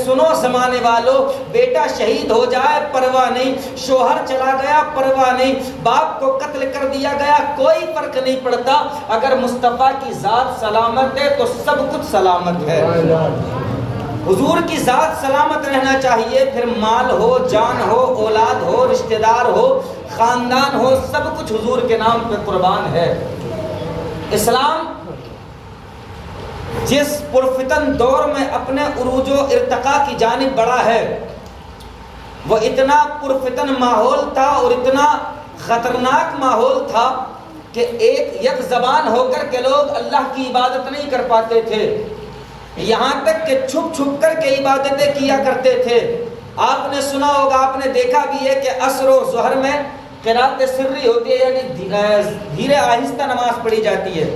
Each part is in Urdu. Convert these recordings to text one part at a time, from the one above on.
سنو زمانے والوں، بیٹا شہید ہو جائے پرواہ نہیں، شوہر چلا گیا پرواہ نہیں، باپ کو قتل کر دیا گیا کوئی فرق نہیں پڑتا، اگر مصطفیٰ کی ذات سلامت ہے تو سب کچھ سلامت ہے۔ حضور کی ذات سلامت رہنا چاہیے، پھر مال ہو، جان ہو، اولاد ہو، رشتہ دار ہو، خاندان ہو، سب کچھ حضور کے نام پہ قربان ہے۔ اسلام جس پرفتن دور میں اپنے عروج و ارتقاء کی جانب بڑھا ہے، وہ اتنا پرفتن ماحول تھا اور اتنا خطرناک ماحول تھا کہ یک زبان ہو کر کے لوگ اللہ کی عبادت نہیں کر پاتے تھے، یہاں تک کہ چھپ چھپ کر کے عبادتیں کیا کرتے تھے۔ آپ نے سنا ہوگا، آپ نے دیکھا بھی ہے کہ عصر و ظہر میں قرات سری ہوتی ہے، یعنی دھیرے آہستہ نماز پڑھی جاتی ہے،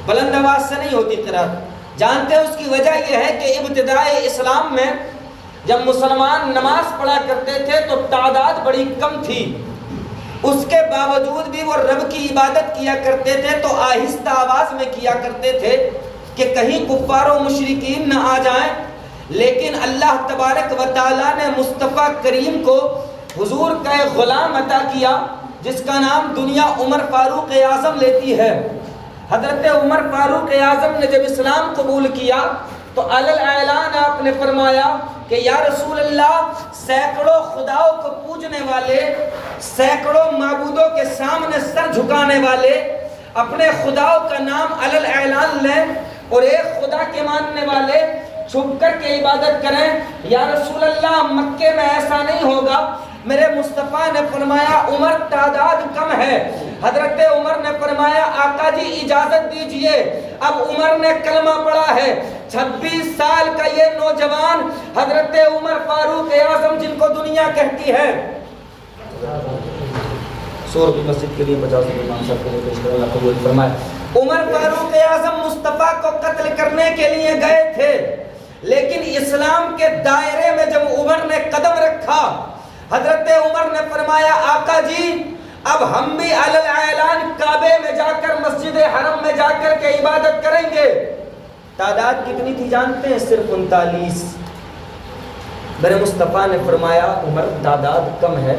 بلند آواز سے نہیں ہوتی قرات۔ جانتے ہیں اس کی وجہ یہ ہے کہ ابتدائے اسلام میں جب مسلمان نماز پڑھا کرتے تھے تو تعداد بڑی کم تھی، اس کے باوجود بھی وہ رب کی عبادت کیا کرتے تھے تو آہستہ آواز میں کیا کرتے تھے کہ کہیں کفار و مشرکین نہ آ جائیں۔ لیکن اللہ تبارک و تعالیٰ نے مصطفیٰ کریم کو حضور کا ایک غلام عطا کیا جس کا نام دنیا عمر فاروق اعظم لیتی ہے۔ حضرت عمر فاروق اعظم نے جب اسلام قبول کیا تو علل اعلان آپ نے فرمایا کہ یا رسول اللہ، سینکڑوں خداؤں کو پوجنے والے، سینکڑوں معبودوں کے سامنے سر جھکانے والے اپنے خداؤں کا نام علل اعلان لیں اور ایک خدا کے ماننے والے چھپ کر کے عبادت کریں۔ یا رسول اللہ، مکے میں ایسا نہیں ہوگا۔ میرے مصطفیٰ نے فرمایا عمر تعداد کم ہے۔ حضرت عمر نے فرمایا آقا جی اجازت دیجئے۔ اب عمر نے کلمہ پڑھا ہے، 26 سال کا یہ نوجوان حضرت عمر فاروق اعظم جن کو دنیا کہتی ہے، 100 روپے مسجد کے لیے 50 روپے امام صاحب کے لیے پیش کریں، اللہ قبول فرمائے۔ عمر فاروق اعظم مصطفیٰ کو قتل کرنے کے لیے گئے تھے، لیکن اسلام کے دائرے میں جب عمر نے قدم رکھا، حضرت عمر نے فرمایا آقا جی اب ہم بھی علل اعلان کعبے میں جا کر، مسجد حرم میں جا کر کے عبادت کریں گے۔ تعداد کتنی تھی جانتے ہیں؟ صرف 39۔ میرے مصطفیٰ نے فرمایا عمر تعداد کم ہے۔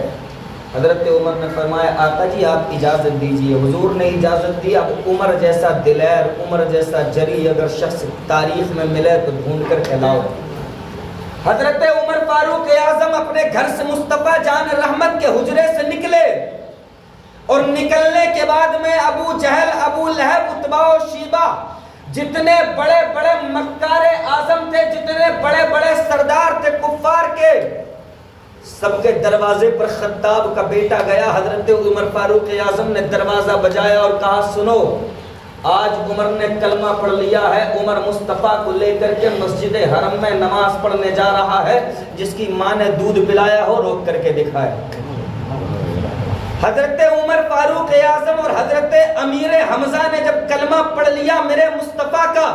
حضرت عمر نے فرمایا آقا جی آپ اجازت دیجئے۔ حضور نے اجازت دی۔ اب عمر جیسا دلیر، عمر جیسا جری اگر شخص تاریخ میں ملے تو ڈھونڈ کر کھلاؤ۔ حضرت عمر فاروق اعظم اپنے گھر سے مصطفیٰ جان رحمت کے حجرے سے نکلے، اور نکلنے کے بعد میں ابو جہل، ابو لہب، عتبہ و شیبہ، جتنے بڑے بڑے مکار اعظم تھے، جتنے بڑے بڑے سردار تھے کفار کے، سب کے دروازے پر خطاب کا بیٹا گیا۔ حضرت عمر فاروق اعظم نے دروازہ بجایا اور کہا سنو، آج عمر نے کلمہ پڑھ لیا ہے، عمر مصطفیٰ کو لے کر کے مسجد حرم میں نماز پڑھنے جا رہا ہے، جس کی ماں نے دودھ پلایا ہو روک کر کے دکھائے۔ حضرت عمر فاروق اعظم اور حضرت امیر حمزہ نے جب کلمہ پڑھ لیا میرے مصطفیٰ کا،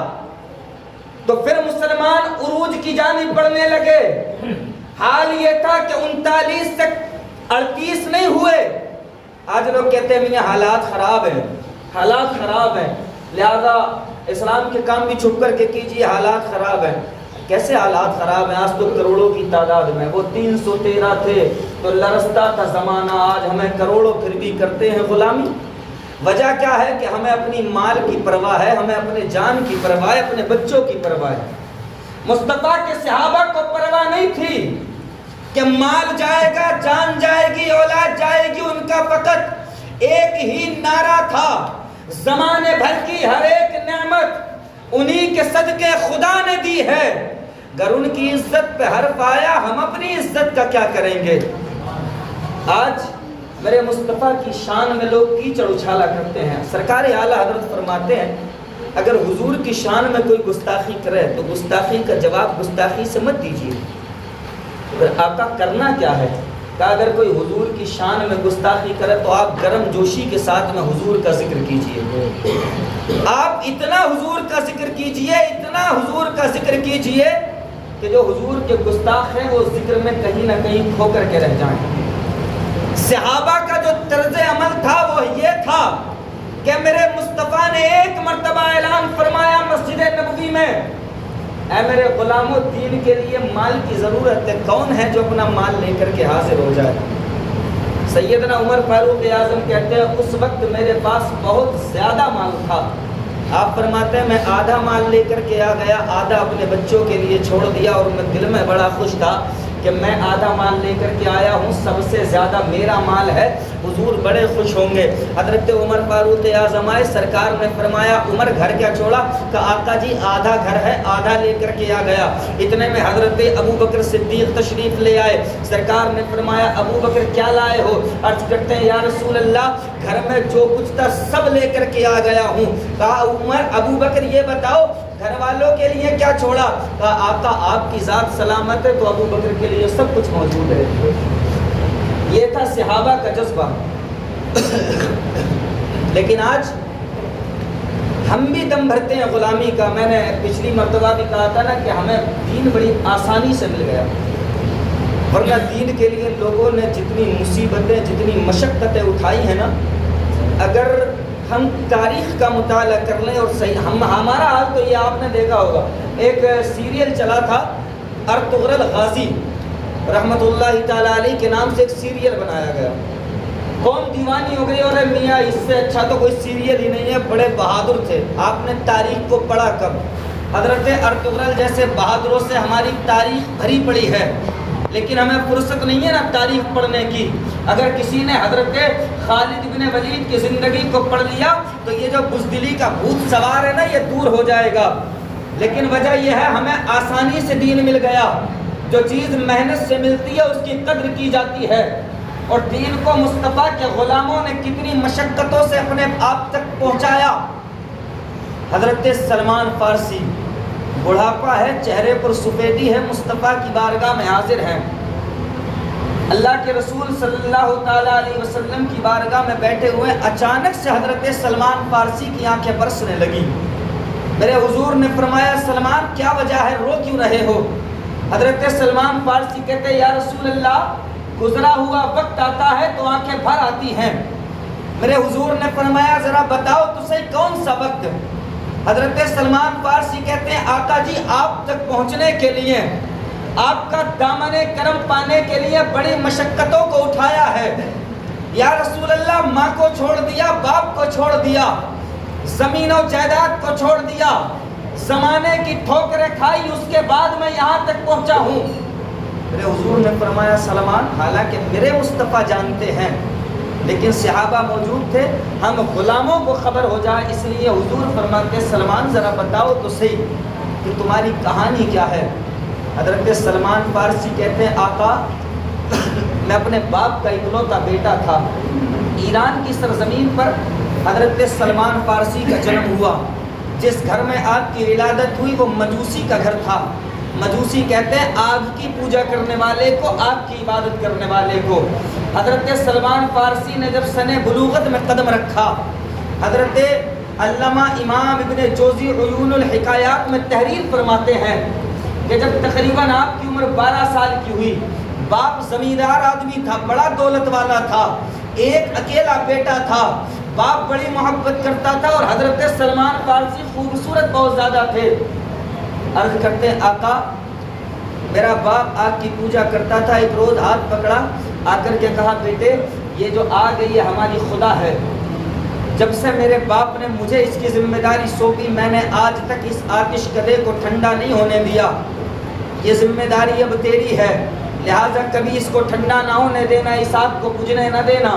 تو پھر مسلمان عروج کی جانب بڑھنے لگے۔ حال یہ تھا کہ 39 سے 38 نہیں ہوئے۔ آج لوگ کہتے ہیں میاں حالات خراب ہیں، حالات خراب ہیں، لہذا اسلام کے کام بھی چھپ کر کے کیجیے، حالات خراب ہیں۔ کیسے حالات خراب ہیں؟ آج تو کروڑوں کی تعداد میں، وہ 313 تھے تو لرزتا تھا زمانہ، آج ہمیں کروڑوں پھر بھی کرتے ہیں غلامی۔ وجہ کیا ہے کہ ہمیں اپنی مال کی پرواہ ہے، ہمیں اپنے جان کی پرواہ ہے، اپنے بچوں کی پرواہ ہے۔ مصطفیٰ کے صحابہ کو پرواہ نہیں تھی کہ مال جائے گا، جان جائے گی، اولاد جائے گی، ان کا فقط ایک ہی نعرہ تھا، زمانے بھر کی ہر ایک نعمت انہی کے صدقے خدا نے دی ہے، گر ان کی عزت پہ حرف آیا ہم اپنی عزت کا کیا کریں گے؟ آج میرے مصطفیٰ کی شان میں لوگ کیچڑ اچھالا کرتے ہیں۔ سرکار اعلیٰ حضرت فرماتے ہیں اگر حضور کی شان میں کوئی گستاخی کرے تو گستاخی کا جواب گستاخی سے مت دیجیے۔ اگر آقا کرنا کیا ہے کہ اگر کوئی حضور کی شان میں گستاخی کرے تو آپ گرم جوشی کے ساتھ میں حضور کا ذکر کیجئے، آپ اتنا حضور کا ذکر کیجئے، اتنا حضور کا ذکر کیجئے کہ جو حضور کے گستاخ ہیں وہ ذکر میں کہیں نہ کہیں کھو کر کے رہ جائیں۔ صحابہ کا جو طرز عمل تھا وہ یہ تھا کہ میرے مصطفیٰ نے ایک مرتبہ اعلان فرمایا مسجد نبوی میں، اے میرے غلاموں دین کے لیے مال کی ضرورت ہے، کون ہے جو اپنا مال لے کر کے حاضر ہو جائے؟ سیدنا عمر فاروق اعظم کہتے ہیں اس وقت میرے پاس بہت زیادہ مال تھا. آپ فرماتے ہیں میں آدھا مال لے کر کے آ گیا، آدھا اپنے بچوں کے لیے چھوڑ دیا، اور میں دل میں بڑا خوش تھا کہ میں آدھا مال لے کر کے آیا ہوں، سب سے زیادہ میرا مال ہے، حضور بڑے خوش ہوں گے. حضرت عمر فاروق اعظم آئے، سرکار نے فرمایا عمر گھر کیا چھوڑا؟ کہ آقا جی آدھا گھر ہے، آدھا لے کر کے آ گیا. اتنے میں حضرت ابو بکر صدیق تشریف لے آئے، سرکار نے فرمایا ابو بکر کیا لائے ہو؟ عرض کرتے ہیں یا رسول اللہ گھر میں جو کچھ تھا سب لے کر کے آ گیا ہوں. کہا عمر ابو بکر یہ بتاؤ گھر والوں کے لیے کیا چھوڑا؟ کہا آقا آپ کی ذات سلامت ہے تو ابو بکر کے لیے سب کچھ موجود ہے. یہ تھا صحابہ کا جذبہ. لیکن آج ہم بھی دم بھرتے ہیں غلامی کا. میں نے پچھلی مرتبہ بھی کہا تھا نا کہ ہمیں دین بڑی آسانی سے مل گیا، ورنہ دین کے لیے لوگوں نے جتنی مصیبتیں جتنی مشقتیں اٹھائی ہیں نا، اگر ہم تاریخ کا مطالعہ کر لیں اور صحیح ہمارا حال تو یہ آپ نے دیکھا ہوگا. ایک سیریل چلا تھا ارطغرل غازی رحمۃ اللہ تعالیٰ علیہ کے نام سے ایک سیریل بنایا گیا. قوم دیوانی ہو گئی اور میاں اس سے اچھا تو کوئی سیریل ہی نہیں ہے، بڑے بہادر تھے. آپ نے تاریخ کو پڑھا کب؟ حضرت ارطغرل جیسے بہادروں سے ہماری تاریخ بھری پڑی ہے، لیکن ہمیں فرصت نہیں ہے نا تاریخ پڑھنے کی. اگر کسی نے حضرت خالد بن ولید کی زندگی کو پڑھ لیا تو یہ جو بزدلی کا بھوت سوار ہے نا یہ دور ہو جائے گا. لیکن وجہ یہ ہے ہمیں آسانی سے دین مل گیا. جو چیز محنت سے ملتی ہے اس کی قدر کی جاتی ہے. اور دین کو مصطفیٰ کے غلاموں نے کتنی مشقتوں سے اپنے آپ تک پہنچایا. حضرت سلمان فارسی بڑھاپا ہے، چہرے پر سفیدی ہے، مصطفیٰ کی بارگاہ میں حاضر ہیں. اللہ کے رسول صلی اللہ تعالیٰ علیہ وسلم کی بارگاہ میں بیٹھے ہوئے اچانک سے حضرت سلمان فارسی کی آنکھیں برسنے لگی. میرے حضور نے فرمایا سلمان کیا وجہ ہے، رو کیوں رہے ہو؟ حضرت سلمان فارسی کہتے ہیں یا رسول اللہ گزرا ہوا وقت آتا ہے تو آنکھیں بھر آتی ہیں. میرے حضور نے فرمایا ذرا بتاؤ تو صحیح کون سا وقت؟ حضرت سلمان فارسی کہتے ہیں آقا جی آپ تک پہنچنے کے لیے، آپ کا دامن کرم پانے کے لیے بڑی مشقتوں کو اٹھایا ہے. یا رسول اللہ ماں کو چھوڑ دیا، باپ کو چھوڑ دیا، زمین و جائیداد کو چھوڑ دیا، زمانے کی ٹھوکریں کھائی، اس کے بعد میں یہاں تک پہنچا ہوں. میرے حضور نے فرمایا سلمان حالانکہ میرے مصطفیٰ جانتے ہیں لیکن صحابہ موجود تھے، ہم غلاموں کو خبر ہو جائے اس لیے حضور فرماتے سلمان ذرا بتاؤ تو صحیح کہ تمہاری کہانی کیا ہے. حضرت سلمان فارسی کہتے ہیں آقا میں اپنے باپ کا اکلوتا بیٹا تھا. ایران کی سرزمین پر حضرت سلمان فارسی کا جنم ہوا. جس گھر میں آپ کی ولادت ہوئی وہ مجوسی کا گھر تھا. مجوسی کہتے ہیں آگ کی پوجا کرنے والے کو، آگ کی عبادت کرنے والے کو. حضرت سلمان فارسی نے جب سن بلوغت میں قدم رکھا، حضرت علامہ امام ابن جوزی عیون الحکایات میں تحریر فرماتے ہیں کہ جب تقریباً آپ کی عمر 12 سال کی ہوئی، باپ زمیندار آدمی تھا، بڑا دولت والا تھا، ایک اکیلا بیٹا تھا، باپ بڑی محبت کرتا تھا اور حضرت سلمان فارسی خوبصورت بہت زیادہ تھے. عرض کرتے ہیں آقا میرا باپ آگ کی پوجا کرتا تھا، ایک روز ہاتھ پکڑا، آ کر کے کہا بیٹے یہ جو آگ ہے یہ ہماری خدا ہے. جب سے میرے باپ نے مجھے اس کی ذمہ داری سونپی میں نے آج تک اس آتش کدے کو ٹھنڈا نہیں ہونے دیا. یہ ذمہ داری اب تیری ہے، لہٰذا کبھی اس کو ٹھنڈا نہ ہونے دینا، اس آگ کو بجھنے نہ دینا.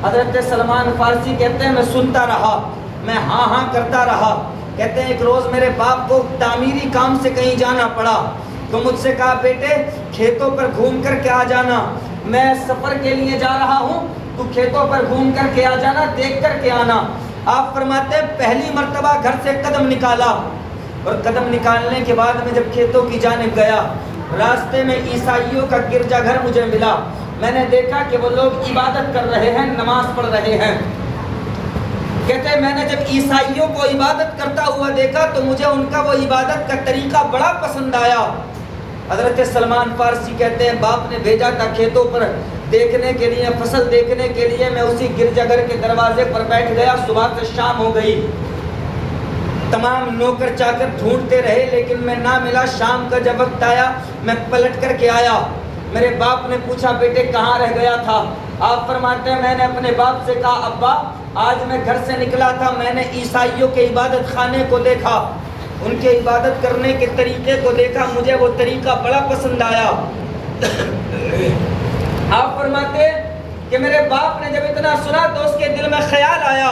حضرت سلمان فارسی کہتے ہیں میں سنتا رہا، میں ہاں ہاں کرتا رہا. کہتے ہیں ایک روز میرے باپ کو تعمیری کام سے کہیں جانا پڑا تو مجھ سے کہا بیٹے کھیتوں پر گھوم کر کے آ جانا، میں سفر کے لیے جا رہا ہوں، تو کھیتوں پر گھوم کر کے آ جانا، دیکھ کر کے آنا. آپ فرماتے ہیں پہلی مرتبہ گھر سے قدم نکالا اور قدم نکالنے کے بعد میں جب کھیتوں کی جانب گیا، راستے میں عیسائیوں کا گرجا گھر مجھے ملا. میں نے دیکھا کہ وہ لوگ عبادت کر رہے ہیں، نماز پڑھ رہے ہیں. کہتے ہیں میں نے جب عیسائیوں کو عبادت کرتا ہوا دیکھا تو مجھے ان کا وہ عبادت کا طریقہ بڑا پسند آیا. حضرت سلمان فارسی کہتے ہیں باپ نے بھیجا تھا کھیتوں پر دیکھنے کے لیے، فصل دیکھنے کے لیے. میں اسی گرجا گھر کے دروازے پر بیٹھ گیا. صبح سے شام ہو گئی، تمام نوکر چاکر ڈھونڈتے رہے لیکن میں نہ ملا. شام کا جب وقت آیا میں پلٹ کر کے آیا. میرے باپ نے پوچھا بیٹے کہاں رہ گیا تھا؟ آپ فرماتے ہیں میں نے اپنے باپ سے کہا ابا آج میں گھر سے نکلا تھا, میں نے عیسائیوں کے عبادت خانے کو دیکھا, ان کے عبادت کرنے کے طریقے کو دیکھا, مجھے وہ طریقہ بڑا پسند آیا. آپ فرماتے ہیں کہ میرے باپ نے جب اتنا سنا تو اس کے دل میں خیال آیا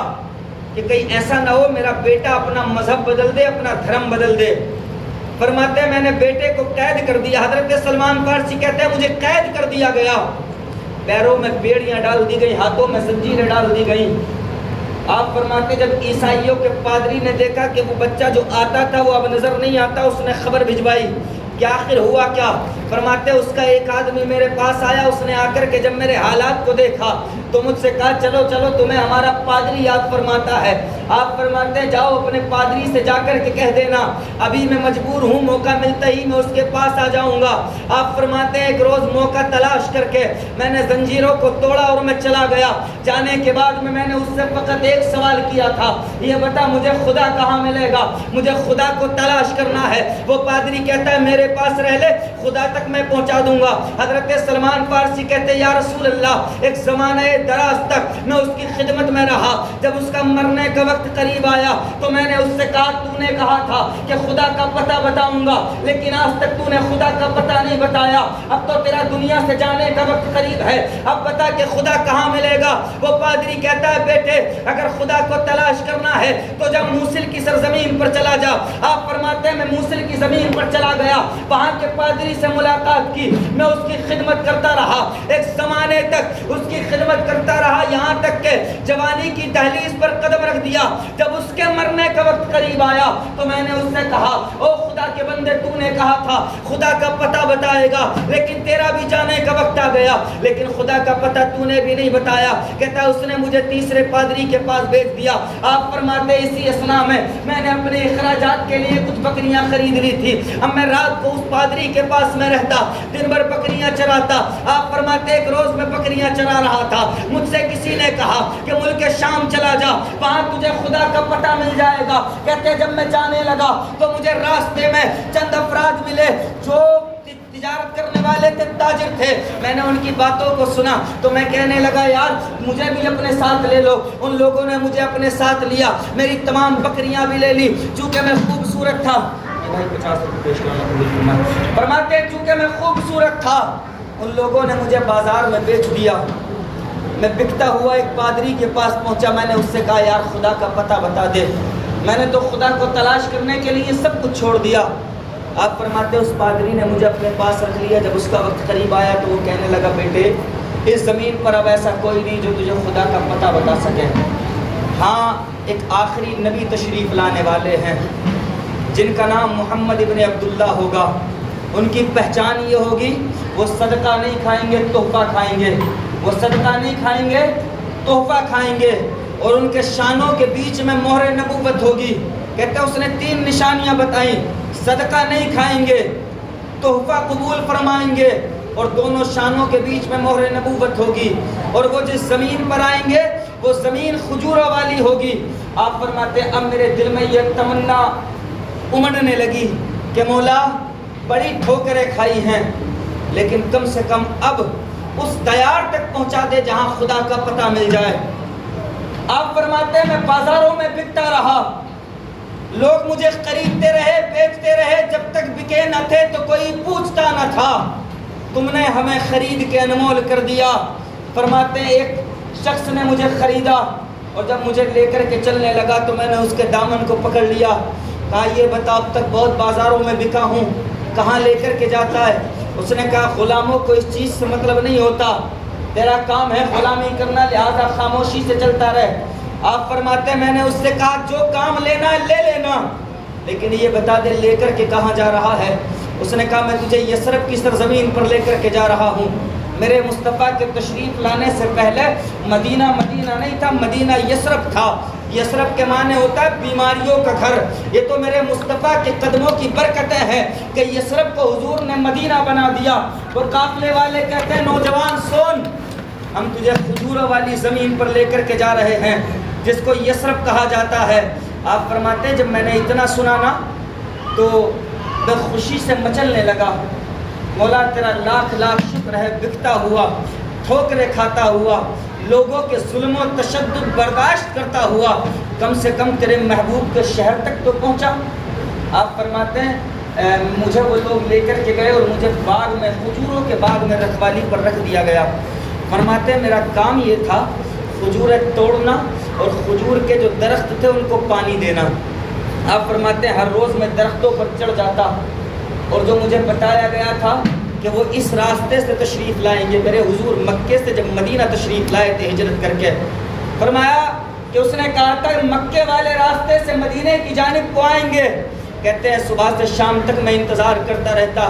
کہ کہیں ایسا نہ ہو میرا بیٹا اپنا مذہب بدل دے, اپنا دھرم بدل دے. فرماتے ہیں میں نے بیٹے کو قید کر دیا. حضرت سلمان فارسی کہتے ہیں مجھے قید کر دیا گیا, پیروں میں بیڑیاں ڈال دی گئی, ہاتھوں میں زنجیریں ڈال دی گئیں. آپ فرماتے جب عیسائیوں کے پادری نے دیکھا کہ وہ بچہ جو آتا تھا وہ اب نظر نہیں آتا, اس نے خبر بھجوائی کہ آخر ہوا کیا. فرماتے اس کا ایک آدمی میرے پاس آیا, اس نے آ کر کے جب میرے حالات کو دیکھا تو مجھ سے کہا چلو چلو تمہیں ہمارا پادری یاد فرماتا ہے. آپ فرماتے ہیں جاؤ اپنے پادری سے جا کر کے کہہ دینا ابھی میں مجبور ہوں, موقع ملتا ہی میں اس کے پاس آ جاؤں گا. آپ فرماتے ہیں ایک روز موقع تلاش کر کے میں نے زنجیروں کو توڑا اور میں چلا گیا. جانے کے بعد میں نے اس سے فقط ایک سوال کیا تھا, یہ بتا مجھے خدا کہاں ملے گا, مجھے خدا کو تلاش کرنا ہے. وہ پادری کہتا ہے میرے پاس رہ لے, خدا تک میں پہنچا دوں گا. حضرت سلمان فارسی کہتے یا رسول اللہ ایک زمانہ دراز تک میں اس کی خدمت میں رہا. جب اس کا مرنے کا وقت قریب آیا تو میں نے اس سے کہا تو نے کہا تھا کہ خدا کا پتہ بتاؤں گا, لیکن آج تک تو نے خدا کا پتہ نہیں بتایا. اب تو تیرا دنیا سے جانے کا وقت قریب ہے, اب بتا کہ خدا کہاں ملے گا. وہ پادری کہتا ہے بیٹے اگر خدا کو تلاش کرنا ہے تو جب موصل کی سرزمین پر چلا جا. آپ فرماتے ہیں میں موصل کی زمین پر چلا گیا, وہاں کے پادری سے ملاقات کی, میں اس کی خدمت کرتا رہا, ایک زمانے تک اس کی خدمت کرتا رہا, یہاں تک کہ جوانی کی دہلیز پر قدم رکھ دیا. جب اس کے مرنے کا وقت قریب آیا تو میں نے اس سے کہا او خدا کے بندے تو نے کہا تھا خدا کا پتہ بتائے گا, لیکن تیرا بھی جانے کا وقت آ گیا, لیکن خدا کا پتہ تو نے بھی نہیں بتایا. کہتا اس نے مجھے تیسرے پادری کے پاس بھیج دیا. آپ فرماتے اسی اثنا میں نے اپنے اخراجات کے لیے کچھ بکریاں خرید لی تھی. اب میں رات کو اس پادری کے پاس میں رہتا, دن بھر بکریاں چراتا. آپ فرماتے ایک روز میں بکریاں چرا رہا تھا, مجھ سے کسی نے کہا کہ ملک شام چلا جا, وہاں تجھے خدا کا پتہ مل جائے گا. کہتے جب میں جانے لگا تو مجھے راستے میں چند افراد ملے جو تجارت کرنے والے تھے, تاجر تھے. میں نے ان کی باتوں کو سنا تو میں کہنے لگا یار مجھے بھی اپنے ساتھ لے لو. ان لوگوں نے مجھے اپنے ساتھ لیا, میری تمام بکریاں بھی لے لی. چونکہ میں خوبصورت تھا, فرماتے ہیں چونکہ میں خوبصورت تھا ان لوگوں نے مجھے بازار میں بیچ دیا. میں بکتا ہوا ایک پادری کے پاس پہنچا, میں نے اس سے کہا یار خدا کا پتہ بتا دے. میں نے تو خدا کو تلاش کرنے کے لیے سب کچھ چھوڑ دیا. آپ فرماتے اس پادری نے مجھے اپنے پاس رکھ لیا. جب اس کا وقت قریب آیا تو وہ کہنے لگا بیٹے اس زمین پر اب ایسا کوئی نہیں جو تجھے خدا کا پتہ بتا سکے. ہاں ایک آخری نبی تشریف لانے والے ہیں جن کا نام محمد ابن عبداللہ ہوگا. ان کی پہچان یہ ہوگی وہ صدقہ نہیں کھائیں گے تحفہ کھائیں گے, وہ صدقہ نہیں کھائیں گے تحفہ کھائیں گے. اور ان کے شانوں کے بیچ میں مہر نبوت ہوگی. کہتے ہیں اس نے 3 نشانیاں بتائیں, صدقہ نہیں کھائیں گے, تحفہ قبول فرمائیں گے, اور دونوں شانوں کے بیچ میں مہر نبوت ہوگی. اور وہ جس زمین پر آئیں گے وہ زمین کھجوروں والی ہوگی. آپ فرماتے ہیں اب میرے دل میں یہ تمنا امڑنے لگی کہ مولا بڑی ٹھوکریں کھائی ہیں لیکن کم سے کم اب اس دیار تک پہنچا دے جہاں خدا کا پتہ مل جائے. آپ فرماتے ہیں میں بازاروں میں بکتا رہا, لوگ مجھے خریدتے رہے بیچتے رہے, جب تک بکے نہ تھے تو کوئی پوچھتا نہ تھا. تم نے ہمیں خرید کے انمول کر دیا. فرماتے ہیں ایک شخص نے مجھے خریدا اور جب مجھے لے کر کے چلنے لگا تو میں نے اس کے دامن کو پکڑ لیا. کہا یہ بتا اب تک بہت بازاروں میں بکا ہوں, کہاں لے کر کے جاتا ہے؟ اس نے کہا غلاموں کو اس چیز سے مطلب نہیں ہوتا, تیرا کام ہے غلامی کرنا, لہذا خاموشی سے چلتا رہے. آپ فرماتے ہیں میں نے اس سے کہا جو کام لینا ہے لے لینا, لیکن یہ بتا دے لے کر کے کہاں جا رہا ہے؟ اس نے کہا میں تجھے یثرب کی سرزمین پر لے کر کے جا رہا ہوں. میرے مصطفیٰ کے تشریف لانے سے پہلے مدینہ نہیں تھا, مدینہ یثرب تھا. یثرب کے معنی ہوتا ہے بیماریوں کا گھر. یہ تو میرے مصطفیٰ کے قدموں کی برکتیں ہیں کہ یثرب کو حضور نے مدینہ بنا دیا. اور قافلے والے کہتے ہیں نوجوان سن, ہم تجھے کھجوروں والی زمین پر لے کر کے جا رہے ہیں جس کو یثرب کہا جاتا ہے. آپ فرماتے ہیں جب میں نے اتنا سنا نا تو میں خوشی سے مچلنے لگا. مولا تیرا لاکھ لاکھ شکر ہے, بکتا ہوا, ٹھوکریں کھاتا ہوا, لوگوں کے ظلم و تشدد برداشت کرتا ہوا کم سے کم تیرے محبوب کے شہر تک تو پہنچا. آپ فرماتے ہیں مجھے وہ لوگ لے کر کے گئے اور مجھے باغ میں, کھجوروں کے باغ میں رکھوالی پر رکھ دیا گیا. فرماتے ہیں میرا کام یہ تھا کھجوریں توڑنا اور کھجور کے جو درخت تھے ان کو پانی دینا. آپ فرماتے ہیں ہر روز میں درختوں پر چڑھ جاتا اور جو مجھے بتایا گیا تھا کہ وہ اس راستے سے تشریف لائیں گے. میرے حضور مکے سے جب مدینہ تشریف لائے تھے ہجرت کر کے, فرمایا کہ اس نے کہا تھا مکے والے راستے سے مدینے کی جانب کو آئیں گے. کہتے ہیں صبح سے شام تک میں انتظار کرتا رہتا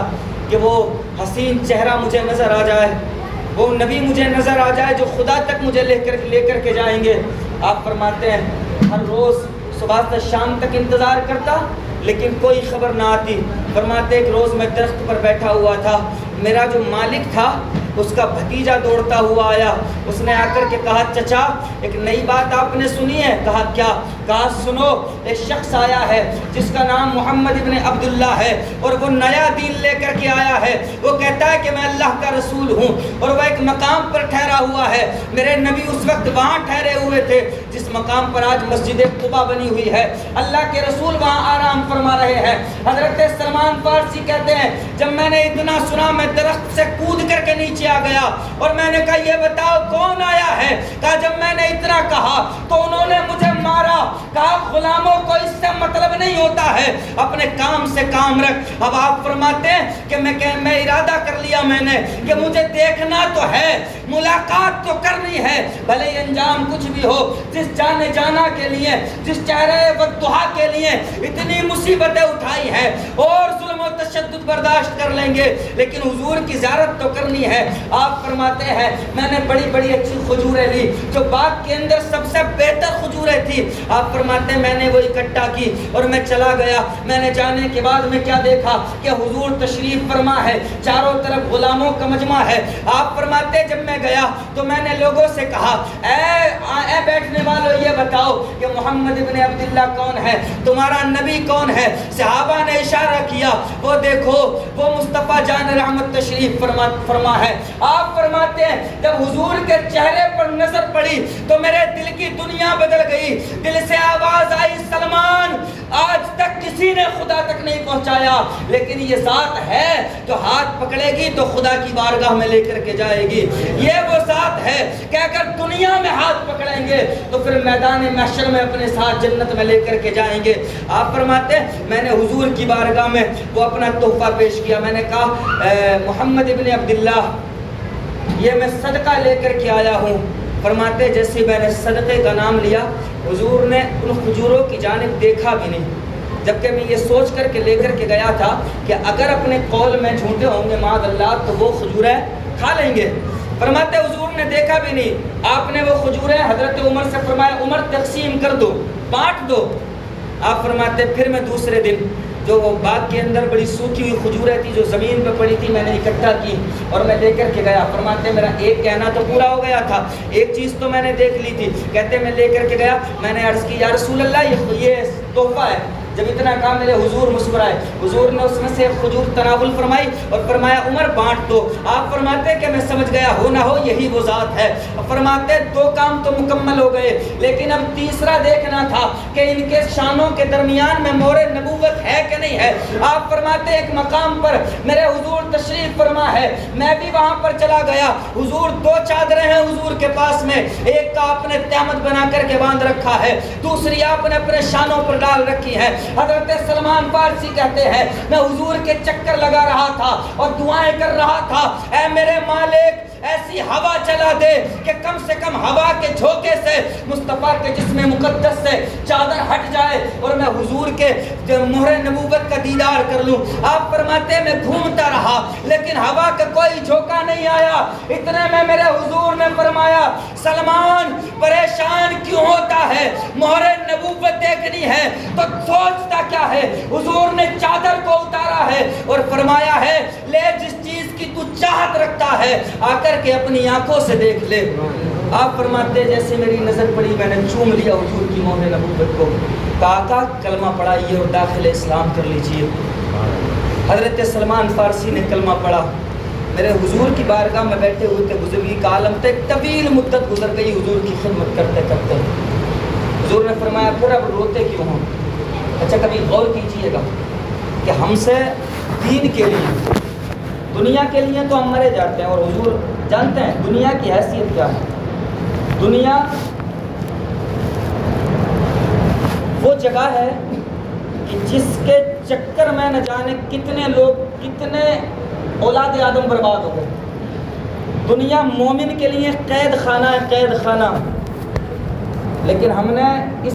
کہ وہ حسین چہرہ مجھے نظر آ جائے, وہ نبی مجھے نظر آ جائے جو خدا تک مجھے لے کر کے جائیں گے. آپ فرماتے ہیں ہر روز صبح سے شام تک انتظار کرتا لیکن کوئی خبر نہ آتی. فرماتے ایک روز میں درخت پر بیٹھا ہوا تھا, میرا جو مالک تھا اس کا بھتیجا دوڑتا ہوا آیا. اس نے آ کر کے کہا چچا ایک نئی بات آپ نے سنی ہے؟ کہا کیا؟ کہا سنو, ایک شخص آیا ہے جس کا نام محمد ابن عبداللہ ہے اور وہ نیا دین لے کر کے آیا ہے. وہ کہتا ہے کہ میں اللہ کا رسول ہوں اور وہ ایک مقام پر ٹھہرا ہوا ہے. میرے نبی اس وقت وہاں ٹھہرے ہوئے تھے جس مقام پر آج مسجد قباء بنی ہوئی ہے. اللہ کے رسول وہاں آرام فرما رہے ہیں. حضرت سلمان فارسی کہتے ہیں جب میں نے اتنا سنا میں درخت سے کود کر کے نیچے آ گیا اور میں نے کہا یہ بتاؤ کون آیا ہے؟ کہا جب میں نے اتنا کہا تو انہوں نے مجھے مارا. کہا غلاموں کو اس سے مطلب نہیں ہوتا ہے, اپنے کام سے کام رکھ. اب آپ فرماتے ہیں کہ میں ارادہ کر لیا میں نے کہ مجھے دیکھنا تو ہے, ملاقات تو کرنی ہے, بھلے انجام کچھ بھی ہو. جس جانے جانا کے لیے, جس چہرے وضحا کے لیے اتنی مصیبتیں اٹھائی ہیں اور ظلم و تشدد برداشت کر لیں گے لیکن حضور کی زیارت تو کرنی ہے. آپ فرماتے ہیں میں نے بڑی بڑی اچھی کھجوریں لی جو باغ کے اندر سب سے بہتر کھجوریں تھی. آپ فرماتے ہیں میں نے وہ اکٹھا کی اور میں چلا گیا. میں نے جانے کے بعد میں کیا دیکھا کہ حضور تشریف فرما ہے, چاروں طرف غلاموں کا مجمع ہے. آپ فرماتے ہیں جب میں گیا تو میں نے لوگوں سے کہا اے بیٹھنے والوں یہ بتاؤ کہ محمد ابن عبداللہ کون ہے, تمہارا نبی کون ہے؟ صحابہ نے اشارہ کیا, وہ دیکھو وہ مصطفیٰ جان رحمت تشریف فرما ہے. آپ فرماتے ہیں جب حضور کے چہرے پر نظر پڑی تو میرے دل کی دنیا بدل گئی. دل سے آواز آئی سلمان آج تک کسی نے خدا تک نہیں پہنچایا لیکن یہ ذات ہے جو ہاتھ پکڑے گی تو خدا کی بارگاہ میں لے کر کے جائے گی. یہ وہ ذات ہے کہ اگر دنیا میں ہاتھ پکڑیں گے تو پھر میدان محشر میں اپنے ساتھ جنت میں لے کر کے جائیں گے. آپ فرماتے ہیں میں نے حضور کی بارگاہ میں وہ اپنا تحفہ پیش کیا. میں نے کہا محمد ابن عبداللہ یہ میں صدقہ لے کر کے آیا ہوں. فرماتے جیسے میں نے صدقے کا نام لیا حضور نے ان کھجوروں کی جانب دیکھا بھی نہیں, جبکہ میں یہ سوچ کر کے لے کر کے گیا تھا کہ اگر اپنے قول میں جھوٹے ہوں گے معاذ اللہ تو وہ کھجوریں کھا لیں گے. فرماتے حضور نے دیکھا بھی نہیں. آپ نے وہ کھجوریں حضرت عمر سے فرمایا عمر تقسیم کر دو, بانٹ دو. آپ فرماتے پھر میں دوسرے دن جو وہ باغ کے اندر بڑی سوکھی ہوئی کھجوریں تھی جو زمین پہ پڑی تھی میں نے اکٹھا کی اور میں لے کر کے گیا. فرماتے میرا ایک کہنا تو پورا ہو گیا تھا, ایک چیز تو میں نے دیکھ لی تھی. کہتے میں لے کر کے گیا, میں نے عرض کی یا رسول اللہ یہ تحفہ ہے. جب اتنا کہا میرے حضور مسکرائے. حضور نے اس میں سے کھجور تناول فرمائی اور فرمایا عمر بانٹ دو. آپ فرماتے کہ میں سمجھ گیا ہو نہ ہو یہی وہ ذات ہے. فرماتے دو کام تو مکمل ہو گئے لیکن اب تیسرا دیکھنا تھا کہ ان کے شانوں کے درمیان میں مہر نبوت ہے کہ نہیں ہے. آپ فرماتے ایک مقام پر میرے حضور تشریف فرما ہے, میں بھی وہاں پر چلا گیا. حضور دو چادریں ہیں حضور کے پاس میں, ایک کا آپ نے تہمت بنا کر کے باندھ رکھا ہے, دوسری آپ نے اپنے شانوں پر ڈال رکھی ہے. حضرت سلمان فارسی کہتے ہیں میں حضور کے چکر لگا رہا تھا اور دعائیں کر رہا تھا اے میرے مالک ایسی ہوا چلا دے کہ کم سے کم ہوا کے جھونکے سے مصطفیٰ کے جسم مقدس سے چادر ہٹ جائے اور میں حضور کے مہر نبوت کا دیدار کر لوں. آپ فرماتے میں گھومتا رہا لیکن ہوا کا کوئی جھونکا نہیں آیا. اتنے میں میرے حضور نے فرمایا سلمان پریشان کیوں ہوتا ہے, مہر نبوت دیکھنی ہے تو سوچتا کیا ہے. حضور نے چادر کو اتارا ہے اور فرمایا ہے لے جس چیز کی تو چاہت رکھتا ہے آ کر کے اپنی آنکھوں سے دیکھ لے. آپ فرماتے جیسے میری نظر پڑی میں نے چوم لیا حضور کی مہر نبوت کو، کہا کلمہ پڑھائیے اور داخل اسلام کر لیجئے۔ حضرت سلمان فارسی نے کلمہ پڑھا، میرے حضور کی بارگاہ میں بیٹھے ہوئے تھے، بزرگی کا عالم تھا، ایک طویل مدت گزر گئی حضور کی خدمت کرتے کرتے۔ حضور نے فرمایا پھر اب روتے کیوں ہوں؟ اچھا کبھی غور کیجئے گا کہ ہم سے دین کے لیے، دنیا کے لیے تو ہم مرے جاتے ہیں، اور حضور جانتے ہیں دنیا کی حیثیت کیا ہے۔ دنیا وہ جگہ ہے کہ جس کے چکر میں نہ جانے کتنے لوگ، کتنے اولاد آدم برباد ہو گئے۔ دنیا مومن کے لیے قید خانہ ہے، قید خانہ، لیکن ہم نے اس